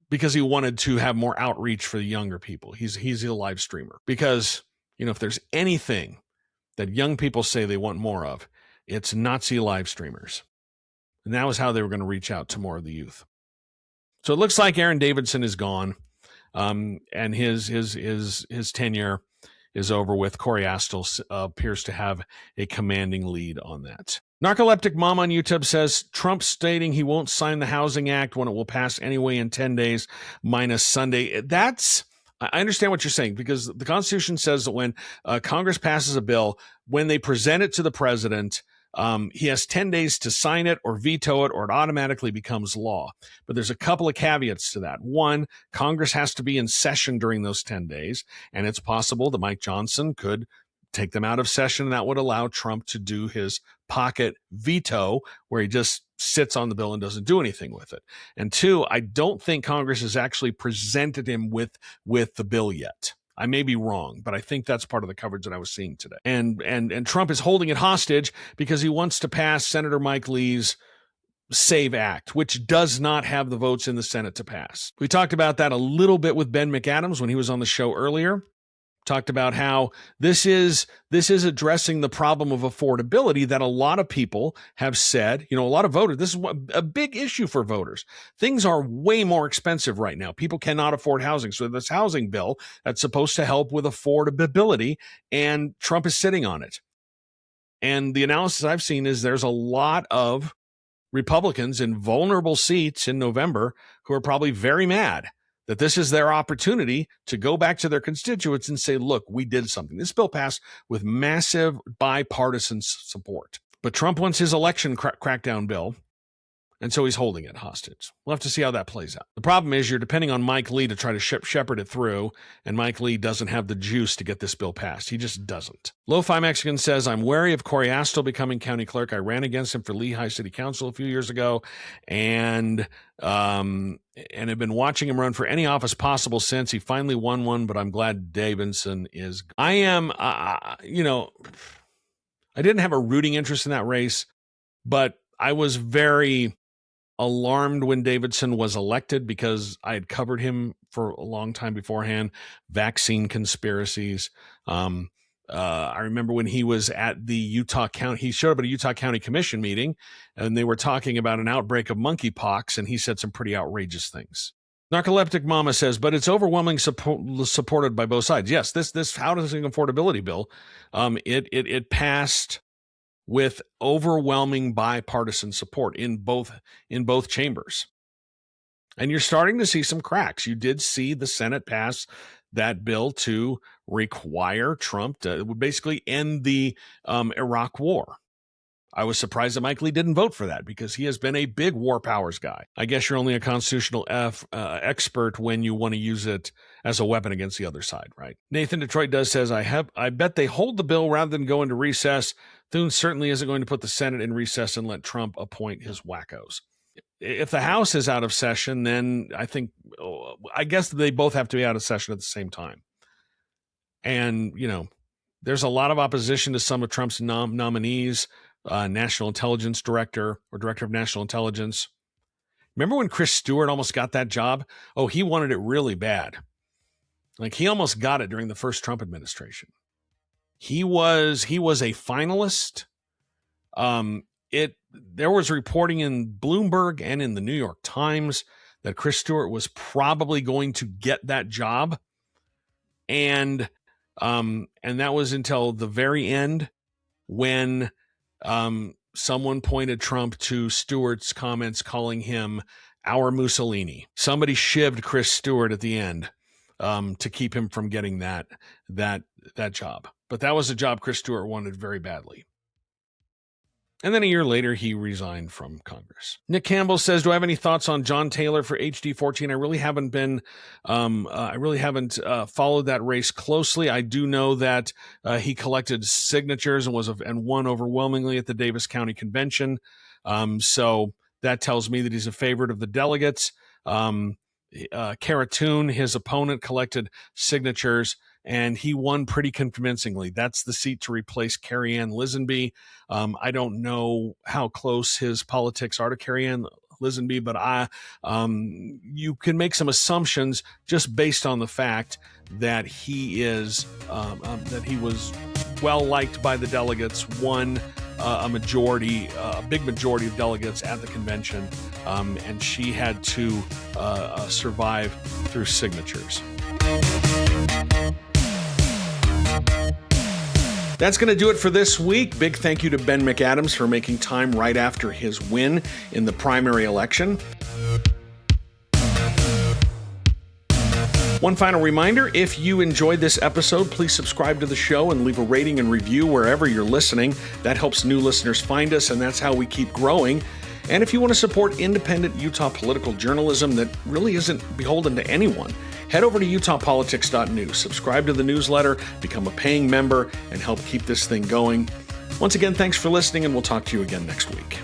because he wanted to have more outreach for the younger people. He's a live streamer. Because, if there's anything that young people say they want more of, it's Nazi live streamers. And that was how they were going to reach out to more of the youth. So it looks like Aaron Davidson is gone, and his tenure is over with. Corey Astle appears to have a commanding lead on that. Narcoleptic Mom on YouTube says, Trump stating he won't sign the Housing Act when it will pass anyway in 10 days minus Sunday. I understand what you're saying, because the Constitution says that when Congress passes a bill, when they present it to the president, he has 10 days to sign it or veto it, or it automatically becomes law. But there's a couple of caveats to that. One, Congress has to be in session during those 10 days, and it's possible that Mike Johnson could take them out of session, and that would allow Trump to do his pocket veto, where he just sits on the bill and doesn't do anything with it. And two, I don't think Congress has actually presented him with the bill yet. I may be wrong, but I think that's part of the coverage that I was seeing today. And Trump is holding it hostage because he wants to pass Senator Mike Lee's SAVE Act, which does not have the votes in the Senate to pass. We talked about that a little bit with Ben McAdams when he was on the show earlier. Talked about how this is addressing the problem of affordability that a lot of people have said, a lot of voters, this is a big issue for voters. Things are way more expensive right now. People cannot afford housing. So this housing bill that's supposed to help with affordability, and Trump is sitting on it. And the analysis I've seen is there's a lot of Republicans in vulnerable seats in November who are probably very mad that this is their opportunity to go back to their constituents and say, look, we did something. This bill passed with massive bipartisan support. But Trump wants his election crackdown bill, and so he's holding it hostage. We'll have to see how that plays out. The problem is you're depending on Mike Lee to try to shepherd it through, and Mike Lee doesn't have the juice to get this bill passed. He just doesn't. Lo-Fi Mexican says, I'm wary of Corey Astle becoming county clerk. I ran against him for Lehigh City Council a few years ago, and have been watching him run for any office possible since. He finally won one, but I'm glad Davidson is. I am, I didn't have a rooting interest in that race, but I was very alarmed when Davidson was elected because I had covered him for a long time beforehand. Vaccine conspiracies. I remember when he was at the Utah County, he showed up at a Utah County Commission meeting and they were talking about an outbreak of monkeypox, and he said some pretty outrageous things. Narcoleptic Mama says, but it's overwhelmingly supported by both sides. Yes, this housing affordability bill, it passed with overwhelming bipartisan support in both chambers. And you're starting to see some cracks. You did see the Senate pass that bill to require Trump to basically end the Iraq war. I was surprised that Mike Lee didn't vote for that because he has been a big war powers guy. I guess you're only a constitutional expert when you want to use it as a weapon against the other side, right? Nathan Detroit says, I bet they hold the bill rather than go into recess. Thune certainly isn't going to put the Senate in recess and let Trump appoint his wackos. If the House is out of session, then I guess they both have to be out of session at the same time. And, there's a lot of opposition to some of Trump's nominees, National Intelligence Director or Director of National Intelligence. Remember when Chris Stewart almost got that job? Oh, he wanted it really bad. Like he almost got it during the first Trump administration. He was a finalist. There was reporting in Bloomberg and in the New York Times that Chris Stewart was probably going to get that job. And that was until the very end when someone pointed Trump to Stewart's comments calling him our Mussolini. Somebody shivved Chris Stewart at the end to keep him from getting that job. But that was a job Chris Stewart wanted very badly. And then a year later, he resigned from Congress. Nick Campbell says, do I have any thoughts on John Taylor for HD 14? I really haven't followed that race closely. I do know that he collected signatures and won overwhelmingly at the Davis County Convention. So that tells me that he's a favorite of the delegates. Caratoon, his opponent, collected signatures, and he won pretty convincingly. That's the seat to replace Carrie Ann Lisenby. I don't know how close his politics are to Carrie Ann Lisenby, but you can make some assumptions just based on the fact that he was well liked by the delegates, won a big majority of delegates at the convention, and she had to survive through signatures. That's going to do it for this week. Big thank you to Ben McAdams for making time right after his win in the primary election. One final reminder, if you enjoyed this episode, please subscribe to the show and leave a rating and review wherever you're listening. That helps new listeners find us, and that's how we keep growing. And if you want to support independent Utah political journalism that really isn't beholden to anyone, head over to utahpolitics.news, subscribe to the newsletter, become a paying member, and help keep this thing going. Once again, thanks for listening, and we'll talk to you again next week.